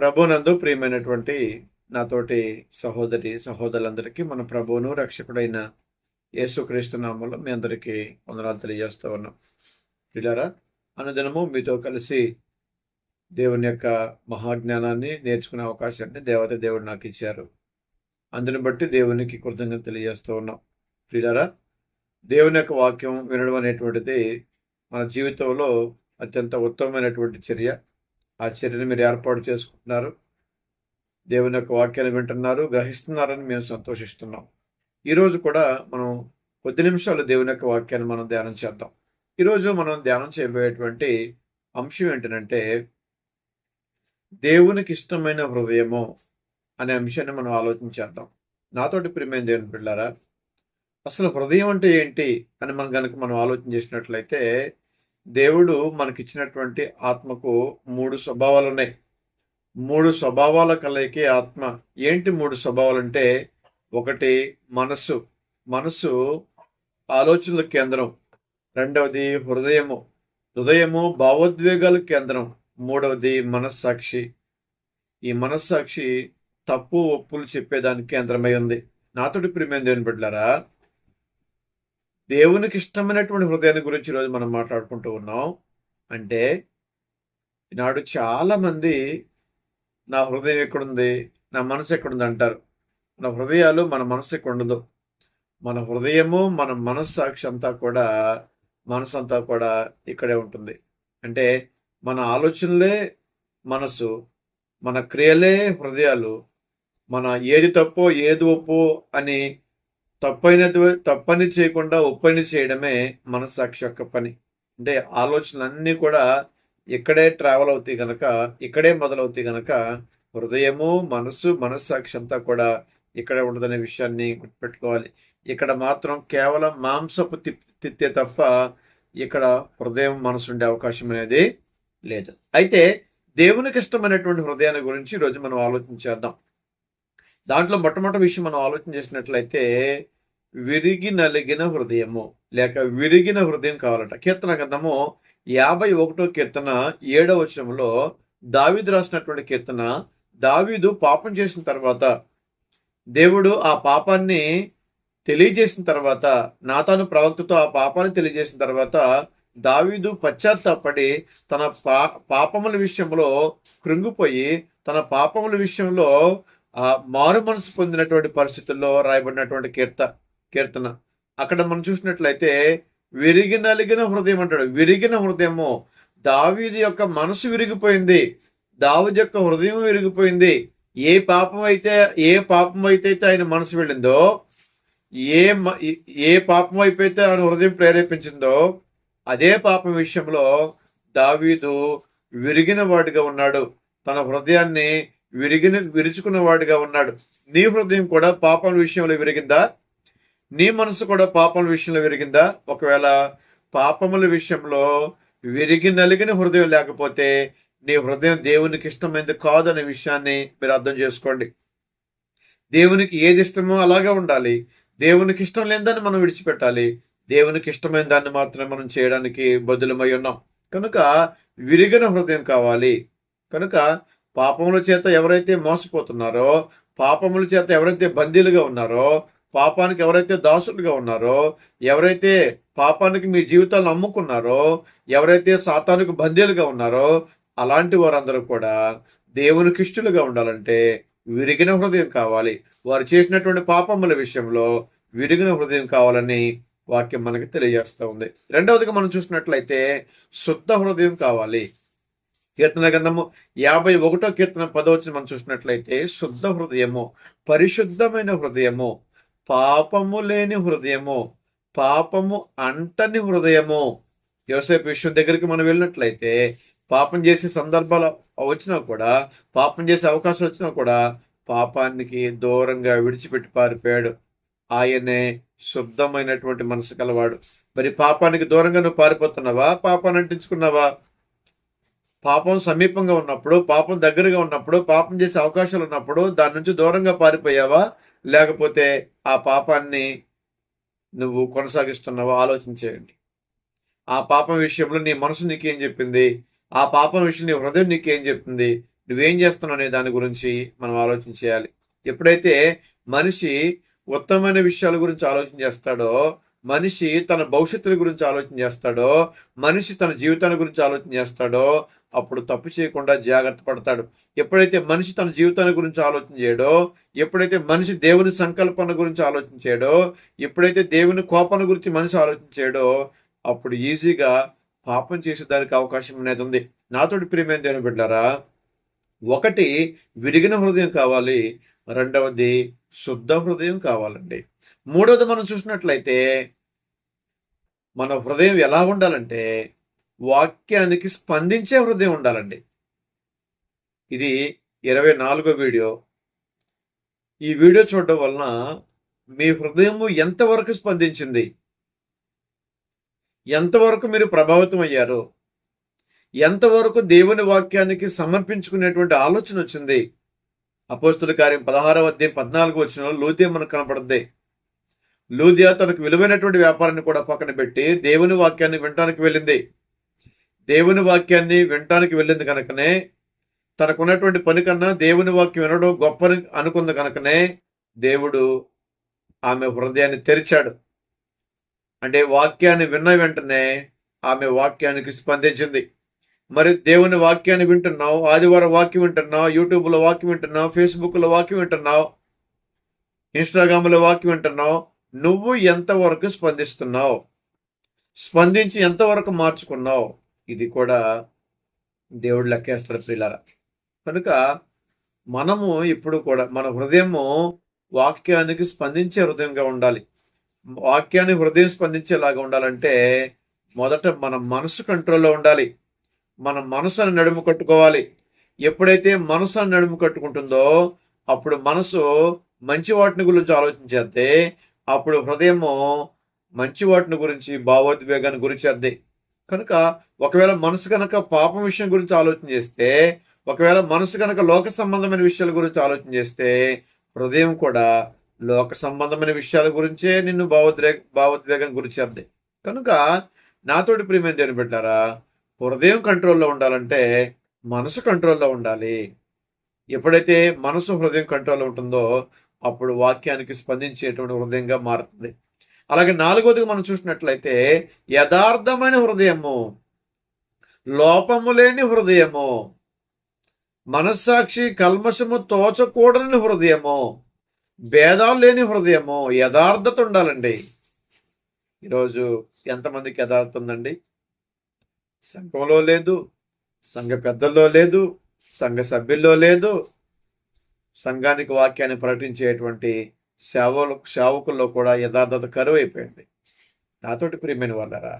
ప్రభునందు ప్రియమైనటువంటి నాతోటి సహోదరి సహోదరులందరికీ మన ప్రభువును రక్షకుడైన యేసుక్రీస్తు నామములో మీ అందరికీ వందనాలు తెలియజేస్తూ ఉన్నాం. పిల్లరా, అనుదినము మీతో కలిసి దేవుని యొక్క మహాజ్ఞానాన్ని నేర్చుకునే అవకాశాన్ని దేవుడు నాకు ఇచ్చారు. అందుని బట్టి దేవునికి కృతజ్ఞత తెలియజేస్తూ ఉన్నాం. పిల్లరా, దేవుని యొక్క వాక్యం వినడం అనేటువంటిది మన జీవితంలో అత్యంత ఉత్తమమైనటువంటి చర్య. ఆ చర్యను మీరు ఏర్పాటు చేసుకుంటున్నారు, దేవుని యొక్క వాక్యాన్ని వింటున్నారు, గ్రహిస్తున్నారని మేము సంతోషిస్తున్నాం. ఈరోజు కూడా మనం కొద్ది నిమిషాలు దేవుని యొక్క వాక్యాన్ని మనం ధ్యానం చేద్దాం. ఈరోజు మనం ధ్యానం చేయబోయేటువంటి అంశం ఏంటంటే దేవునికి ఇష్టమైన హృదయము అనే అంశాన్ని మనం ఆలోచించేద్దాం. నాతోటి ప్రియమైన దేవుని పిల్లారా, అసలు హృదయం అంటే ఏంటి అని మనం ఆలోచన చేసినట్లయితే, దేవుడు మనకిచ్చినటువంటి ఆత్మకు 3 స్వభావాలు ఉన్నాయి. 3 స్వభావాల కలయికే ఆత్మ. ఏంటి 3 స్వభావాలు అంటే, ఒకటి మనస్సు. మనస్సు ఆలోచనల కేంద్రం. రెండవది హృదయము భావోద్వేగాల కేంద్రం. మూడవది మనస్సాక్షి. ఈ మనస్సాక్షి తప్పు ఒప్పులు చెప్పేదానికి కేంద్రమై ఉంది. నాతోటి ప్రియమైన దేవుని బిడ్డలారా, దేవునికి ఇష్టమైనటువంటి హృదయాన్ని గురించి ఈరోజు మనం మాట్లాడుకుంటూ ఉన్నాం. అంటే ఈనాడు చాలా మంది నా హృదయం ఎక్కడుంది, నా మనసు ఎక్కడుంది అంటారు. మన హృదయాలు, మన మనసు ఎక్కడ ఉండదు. మన హృదయము, మన మనస్సాక్షి మనసు అంతా కూడా ఇక్కడే ఉంటుంది. అంటే మన ఆలోచనలే మనసు, మన క్రియలే హృదయాలు. మన ఏది తప్పో ఏది ఒప్పో అని తప్పని చేయకుండా ఒప్పని చేయడమే మనస్సాక్షి యొక్క పని. అంటే ఆలోచనలన్నీ కూడా ఇక్కడే ట్రావెల్ అవుతాయి కనుక, ఇక్కడే మొదలవుతాయి కనుక, హృదయము, మనస్సాక్షి అంతా కూడా ఇక్కడే ఉండదనే విషయాన్ని గుర్తుపెట్టుకోవాలి. ఇక్కడ మాత్రం కేవలం మాంసపు తిత్తే తప్ప ఇక్కడ హృదయం, మనసు ఉండే అవకాశం అనేది లేదు. అయితే దేవునికి ఇష్టమైనటువంటి హృదయాన్ని గురించి ఈరోజు మనం ఆలోచించేద్దాం. దాంట్లో మొట్టమొదటి విషయం మనం ఆలోచన చేసినట్లయితే, విరిగి నలిగిన హృదయము లేక విరిగిన హృదయం కావాలట. కీర్తన గ్రంథము 51వ కీర్తన 7వ వచనంలో దావీదు రాసినటువంటి కీర్తన. దావీదు పాపం చేసిన తర్వాత, దేవుడు ఆ పాపాన్ని తెలియజేసిన తర్వాత, నాతాను ప్రవక్తతో ఆ పాపాన్ని తెలియజేసిన తర్వాత, దావీదు పశ్చాత్తాపడి తన పాపముల విషయంలో కృంగిపోయి, తన పాపముల విషయంలో మారు మనసు పొందినటువంటి పరిస్థితుల్లో రాయబడినటువంటి కీర్తన. అక్కడ మనం చూసినట్లయితే విరిగి నలిగిన హృదయం అంటాడు. విరిగిన హృదయము. దావీదు యొక్క మనసు విరిగిపోయింది, దావీదు యొక్క హృదయం విరిగిపోయింది. ఏ పాపం అయితే ఆయన మనసు వెళ్ళిందో, ఏ పాపం అయిపోతే ఆయన హృదయం ప్రేరేపించిందో, అదే పాపం విషయంలో దావీదు విరిగిన వాడిగా ఉన్నాడు. తన హృదయాన్ని విరుచుకున్న వాడిగా ఉన్నాడు. నీ హృదయం కూడా పాపం విషయంలో విరిగిందా? నీ మనసు కూడా పాపముల విషయంలో విరిగిందా? ఒకవేళ పాపముల విషయంలో విరిగి నలిగిన హృదయం లేకపోతే నీ హృదయం దేవునికి ఇష్టమైనది కాదు అనే విషయాన్ని మీరు అర్థం చేసుకోండి. దేవునికి ఏది ఇష్టమో అలాగే ఉండాలి. దేవునికి ఇష్టం లేని దాన్ని మనం విడిచిపెట్టాలి. దేవునికి ఇష్టమైన దాన్ని మాత్రమే మనం చేయడానికి బదులమై ఉన్నాం. కనుక విరిగిన హృదయం కావాలి. కనుక పాపముల చేత ఎవరైతే మోసపోతున్నారో, పాపముల చేత ఎవరైతే బందీలుగా ఉన్నారో, పాపానికి ఎవరైతే దాసులుగా ఉన్నారో, ఎవరైతే పాపానికి మీ జీవితాలను అమ్ముకున్నారో, ఎవరైతే సాతానుకు బందీలుగా ఉన్నారో, అలాంటి వారందరూ కూడా దేవునికి ఇష్టలుగా ఉండాలంటే విరిగిన హృదయం కావాలి. వారు చేసినటువంటి పాపముల విషయంలో విరిగిన హృదయం కావాలని వాక్యం మనకి తెలియజేస్తూ ఉంది. రెండవదిగా మనం చూసినట్లయితే శుద్ధ హృదయం కావాలి. కీర్తన గ్రంథము 51వ కీర్తన 10వ వచనం మనం చూసినట్లయితే, శుద్ధ హృదయము, పరిశుద్ధమైన హృదయము, పాపము లేని హృదయము, పాపము అంటని హృదయము. యోసేపు విషయం దగ్గరికి మనం వెళ్ళినట్లయితే, పాపం చేసే సందర్భాలు వచ్చినా కూడా, పాపం చేసే అవకాశం వచ్చినా కూడా పాపానికి దూరంగా విడిచిపెట్టి పారిపోయాడు. ఆయనే శుద్ధమైనటువంటి మనసు కలవాడు. మరి పాపానికి దూరంగా నువ్వు పారిపోతున్నావా? పాపాన్ని అంటించుకున్నావా? పాపం సమీపంగా ఉన్నప్పుడు, పాపం దగ్గరగా ఉన్నప్పుడు, పాపం చేసే అవకాశాలు ఉన్నప్పుడు దాని నుంచి దూరంగా పారిపోయావా? లేకపోతే ఆ పాపాన్ని నువ్వు కొనసాగిస్తున్నావో ఆలోచించేయండి. ఆ పాపం విషయంలో నీ మనసు నీకేం చెప్పింది? ఆ పాపం విషయం నీ హృదయం నీకేం చెప్తుంది? నువ్వేం చేస్తున్నావు అనే దాని గురించి మనం ఆలోచన చేయాలి. ఎప్పుడైతే మనిషి ఉత్తమమైన విషయాల గురించి ఆలోచన చేస్తాడో, మనిషి తన భవిష్యత్తుల గురించి ఆలోచన చేస్తాడో, మనిషి తన జీవితాన్ని గురించి ఆలోచన చేస్తాడో, అప్పుడు తప్పు చేయకుండా జాగ్రత్త పడతాడు. ఎప్పుడైతే మనిషి తన జీవితాన్ని గురించి ఆలోచన చేయడో, ఎప్పుడైతే మనిషి దేవుని సంకల్పన గురించి ఆలోచన చేయడో, ఎప్పుడైతే దేవుని కోపన గురించి మనిషి ఆలోచన చేయడో, అప్పుడు ఈజీగా పాపం చేసేదానికి అవకాశం అనేది ఉంది. నాతోటి ప్రియమైన దేవుని బిడ్డలారా, ఒకటి విరిగిన హృదయం కావాలి, రెండవది శుద్ధ హృదయం కావాలండి. మూడవది మనం చూసినట్లయితే మన హృదయం ఎలా ఉండాలంటే వాక్యానికి స్పందించే హృదయం ఉండాలండి. ఇది 24వ వీడియో. ఈ వీడియో చూడడం వలన మీ హృదయము ఎంతవరకు స్పందించింది, ఎంతవరకు మీరు ప్రభావితం అయ్యారు, ఎంతవరకు దేవుని వాక్యానికి సమర్పించుకునేటువంటి ఆలోచన వచ్చింది. అపోస్తుల కార్యం 16వ అధ్యాయం 14వ వచనంలో లూదియా మనకు కనపడుద్ది. లూదియా తనకు విలువైనటువంటి వ్యాపారాన్ని కూడా పక్కన పెట్టి దేవుని వాక్యాన్ని వినటానికి వెళ్ళింది. దేవుని వాక్యాన్ని వినటానికి వెళ్ళింది కనుకనే, తనకున్నటువంటి పని కన్నా దేవుని వాక్యం వినడం గొప్పని అనుకుంది కనుకనే దేవుడు ఆమె హృదయాన్ని తెరిచాడు. అంటే వాక్యాన్ని విన్న వెంటనే ఆమె వాక్యానికి స్పందించింది. మరి దేవుని వాక్యాన్ని వింటున్నావు, ఆదివారం వాక్యం వింటున్నావు, యూట్యూబ్లో వాక్యం వింటున్నావు, ఫేస్బుక్లో వాక్యం వింటున్నావు, ఇన్స్టాగ్రామ్లో వాక్యం వింటున్నావు. నువ్వు ఎంతవరకు స్పందిస్తున్నావు, స్పందించి ఎంతవరకు మార్చుకున్నావు, ఇది కూడా దేవుడు లెక్కేస్తాడు ప్రియులారా. కనుక మనము ఇప్పుడు కూడా మన హృదయము వాక్యానికి స్పందించే హృదయంగా ఉండాలి. వాక్యాన్ని హృదయం స్పందించేలాగా ఉండాలంటే మొదట మన మనసు కంట్రోల్లో ఉండాలి. మన మనసును నడుము కట్టుకోవాలి. ఎప్పుడైతే మనసును నడుము కట్టుకుంటుందో అప్పుడు మనసు మంచి వాటిని గురించి ఆలోచించేద్ది. అప్పుడు హృదయము మంచి వాటిని గురించి, భావోద్వేగాన్ని గురించేద్ది. కనుక ఒకవేళ మనసు కనుక పాపం విషయం గురించి ఆలోచన చేస్తే, ఒకవేళ మనసు కనుక లోక సంబంధమైన విషయాల గురించి ఆలోచన చేస్తే, హృదయం కూడా లోక సంబంధమైన విషయాల గురించే నిన్ను భావోద్వేగం గురించేద్ది. కనుక నాతోటి ప్రియమైన దేవుని బిడ్డలారా, హృదయం కంట్రోల్లో ఉండాలంటే మనసు కంట్రోల్లో ఉండాలి. ఎప్పుడైతే మనసు హృదయం కంట్రోల్లో ఉంటుందో అప్పుడు వాక్యానికి స్పందించేటువంటి హృదయంగా మారుతుంది. అలాగే నాలుగవదిగా మనం చూసినట్లయితే యథార్థమైన హృదయము, లోపము లేని హృదయము, మనస్సాక్షి కల్మషము తోచకూడని హృదయము, భేదాలు లేని హృదయము, యథార్థత ఉండాలండి. ఈరోజు ఎంతమందికి యథార్థత ఉందండి? సంఘంలో లేదు, సంఘ పెద్దల్లో లేదు, సంఘ సభ్యుల్లో లేదు. సంఘానికి వాక్యాన్ని ప్రకటించేటువంటి సేవకుల్లో కూడా యథార్థత కరువు అయిపోయింది. నాతోటి ప్రియమైన వాళ్ళరా,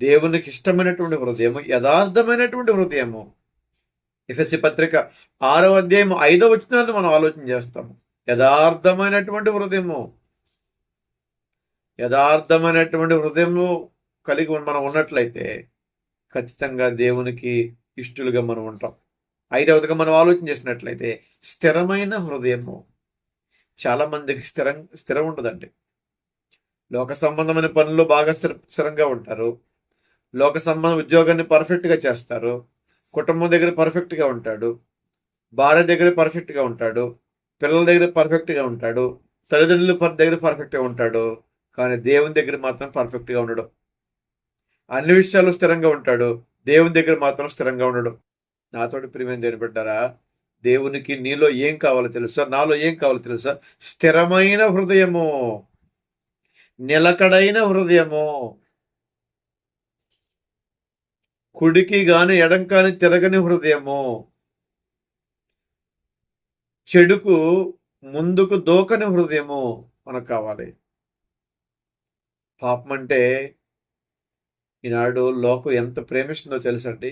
దేవునికి ఇష్టమైనటువంటి హృదయము, యథార్థమైనటువంటి హృదయము. ఎఫెసీ పత్రిక 6వ అధ్యాయం 5వ వచనాన్ని మనం ఆలోచన చేస్తాము. యథార్థమైనటువంటి హృదయము, యథార్థమైనటువంటి హృదయము కలిగి మనం ఉన్నట్లయితే ఖచ్చితంగా దేవునికి ఇష్టలుగా మనం ఉంటాం. 5వదిగా మనం ఆలోచన చేసినట్లయితే స్థిరమైన హృదయము. చాలా మందికి స్థిరం ఉండదండి. లోక సంబంధమైన పనులు బాగా స్థిరంగా ఉంటారు. లోక సంబంధ ఉద్యోగాన్ని పర్ఫెక్ట్గా చేస్తారు. కుటుంబం దగ్గర పర్ఫెక్ట్గా ఉంటాడు, భార్య దగ్గర పర్ఫెక్ట్గా ఉంటాడు, పిల్లల దగ్గర పర్ఫెక్ట్గా ఉంటాడు, తల్లిదండ్రుల దగ్గర పర్ఫెక్ట్గా ఉంటాడు. కానీ దేవుని దగ్గర మాత్రం పర్ఫెక్ట్గా ఉండడు. అన్ని విషయాలు స్థిరంగా ఉంటాడు, దేవుని దగ్గర మాత్రం స్థిరంగా ఉండడు. నాతోటి ప్రియమైన దేవుని బిడ్డలారా, దేవునికి నీలో ఏం కావాలో తెలుసా, నాలో ఏం కావాలో తెలుసా? స్థిరమైన హృదయము, నిలకడైన హృదయము. కుడికి గాని ఎడం కాని తిరగని హృదయము, చెడుకు ముందుకు దూకని హృదయము మనకు కావాలి. పాపం అంటే ఈనాడు లోకం ఎంత ప్రేమిస్తుందో తెలుసండి.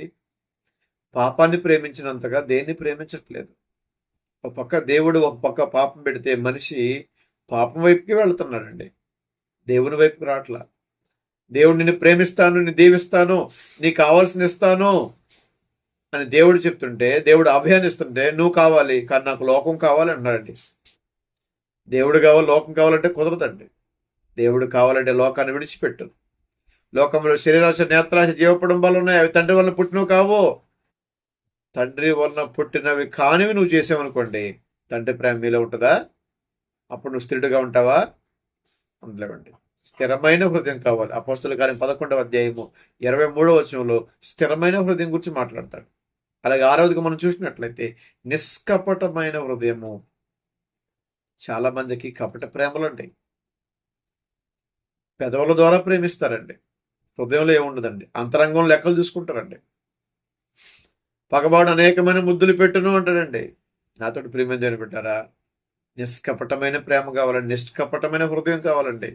పాపాన్ని ప్రేమించినంతగా దేన్ని ప్రేమించట్లేదు. ఒక పక్క దేవుడు, ఒక పక్క పాపం పెడితే మనిషి పాపం వైపుకి వెళుతున్నాడండి, దేవుని వైపుకి రావట్లా. దేవుడు నిన్ను ప్రేమిస్తాను, నిన్ను దీవిస్తాను, నీకు కావాల్సిన ఇస్తాను అని దేవుడు చెప్తుంటే, దేవుడు అభయాన్ని ఇస్తుంటే నువ్వు కావాలి కానీ నాకు లోకం కావాలి అన్నాడండి. దేవుడు కావాలి, లోకం కావాలంటే కుదరదండి. దేవుడు కావాలంటే లోకాన్ని విడిచిపెట్టు. లోకంలో శరీరాశ, నేత్రాశ, జీవపడంబాలు ఉన్నాయి. అవి తండ్రి వలన పుట్టినవి కావు. తండ్రి వలన పుట్టినవి కానివి నువ్వు చేసావనుకోండి, తండ్రి ప్రేమ మీలో ఉంటుందా? అప్పుడు నువ్వు స్థిరుడుగా ఉంటావా? ఉండలేవండి. స్థిరమైన హృదయం కావాలి. అపోస్తలుల కార్యం 11వ అధ్యాయము 23వ వచనంలో స్థిరమైన హృదయం గురించి మాట్లాడతాడు. అలాగే 6వదిగా మనం చూసినట్లయితే నిష్కపటమైన హృదయము. చాలా మందికి కపట ప్రేమలు ఉంటాయి. పెదవుల ద్వారా ప్రేమిస్తారండి, హృదయంలో ఏముండదండి. అంతరంగం లెక్కలు చూసుకుంటారండి. పగవాడు అనేకమైన ముద్దులు పెట్టును అంటాడండి. నాతోటి ప్రేమ పెట్టారా? నిష్కపటమైన ప్రేమ కావాలండి, నిష్కపటమైన హృదయం కావాలండి.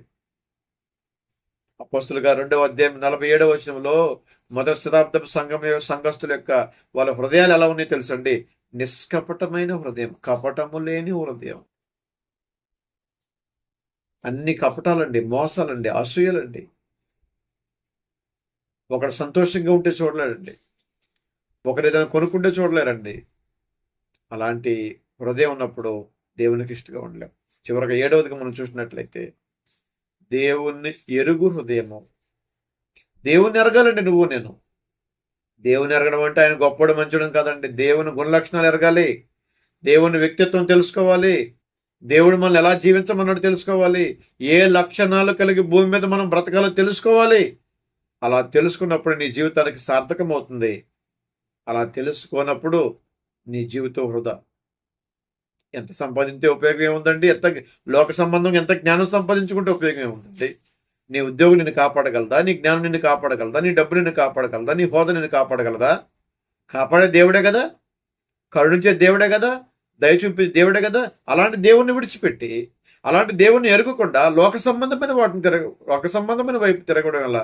అపోస్తలుగా 2వ అధ్యాయం 47వ వచనంలో మొదటి శతాబ్దపు సంఘస్థుల యొక్క వాళ్ళ హృదయాలు ఎలా ఉన్నాయో తెలుసండి. నిష్కపటమైన హృదయం, కపటము లేని హృదయం. అన్ని కపటాలండి, మోసాలండి, అసూయలండి. ఒకడు సంతోషంగా ఉంటే చూడలేరండి, ఒకరు ఏదైనా కొనుక్కుంటే చూడలేరండి. అలాంటి హృదయం ఉన్నప్పుడు దేవునికి ఇష్టంగా ఉండలేం. చివరిగా 7వదిగా మనం చూసినట్లయితే దేవుణ్ణి ఎరుగు హృదయము. దేవుణ్ణి ఎరగాలండి నువ్వు నేను. దేవుని ఎరగడం అంటే ఆయన గొప్పడు మంచడం కాదండి. దేవుని గుణలక్షణాలు ఎరగాలి, దేవుని వ్యక్తిత్వం తెలుసుకోవాలి, దేవుడు మనల్ని ఎలా జీవించమన్నాడు తెలుసుకోవాలి, ఏ లక్షణాలు కలిగి భూమి మీద మనం బ్రతకాలో తెలుసుకోవాలి. అలా తెలుసుకున్నప్పుడు నీ జీవితానికి సార్థకం అవుతుంది. అలా తెలుసుకోనప్పుడు నీ జీవితం వృధా. ఎంత సంపాదించే ఉపయోగం ఏముందండి? ఎంత లోక సంబంధం, ఎంత జ్ఞానం సంపాదించుకుంటే ఉపయోగం ఏముందండి? నీ ఉద్యోగం నిన్ను కాపాడగలదా? నీ జ్ఞానం నిన్ను కాపాడగలదా? నీ డబ్బు నిన్ను కాపాడగలదా? నీ హోదా నిన్ను కాపాడగలదా? కాపాడే దేవుడే కదా, కరుణించే దేవుడే కదా, దయ చూపే దేవుడే కదా. అలాంటి దేవుణ్ణి విడిచిపెట్టి, అలాంటి దేవుణ్ణి ఎరుగకుండా లోక సంబంధమైన వైపు తిరగడం వల్ల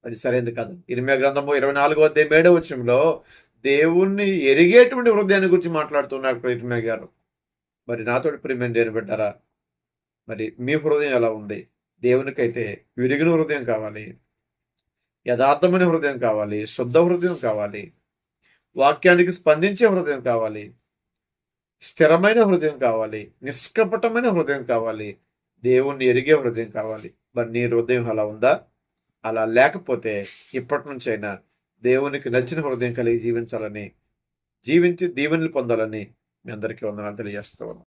అది సరైనది కాదు. ఇర్మీయా గ్రంథము 24వ అధ్యాయం 7వ వచనంలో దేవుణ్ణి ఎరిగేటువంటి హృదయాన్ని గురించి మాట్లాడుతున్నారు ఇర్మీయా గారు. మరి నాతోటి ప్రియమైన దేవుని బిడ్డారా, మరి మీ హృదయం ఎలా ఉంది? దేవునికైతే విరిగిన హృదయం కావాలి, యథార్థమైన హృదయం కావాలి, శుద్ధ హృదయం కావాలి, వాక్యానికి స్పందించే హృదయం కావాలి, స్థిరమైన హృదయం కావాలి, నిష్కపటమైన హృదయం కావాలి, దేవుణ్ణి ఎరిగే హృదయం కావాలి. మరి నీ హృదయం అలా ఉందా? అలా లేకపోతే ఇప్పటి నుంచైనా దేవునికి నచ్చిన హృదయం కలిగి జీవించాలని, జీవించి దీవెనలు పొందాలని మీ అందరికీ వందనాలు తెలియజేస్తూ ఉన్నాను.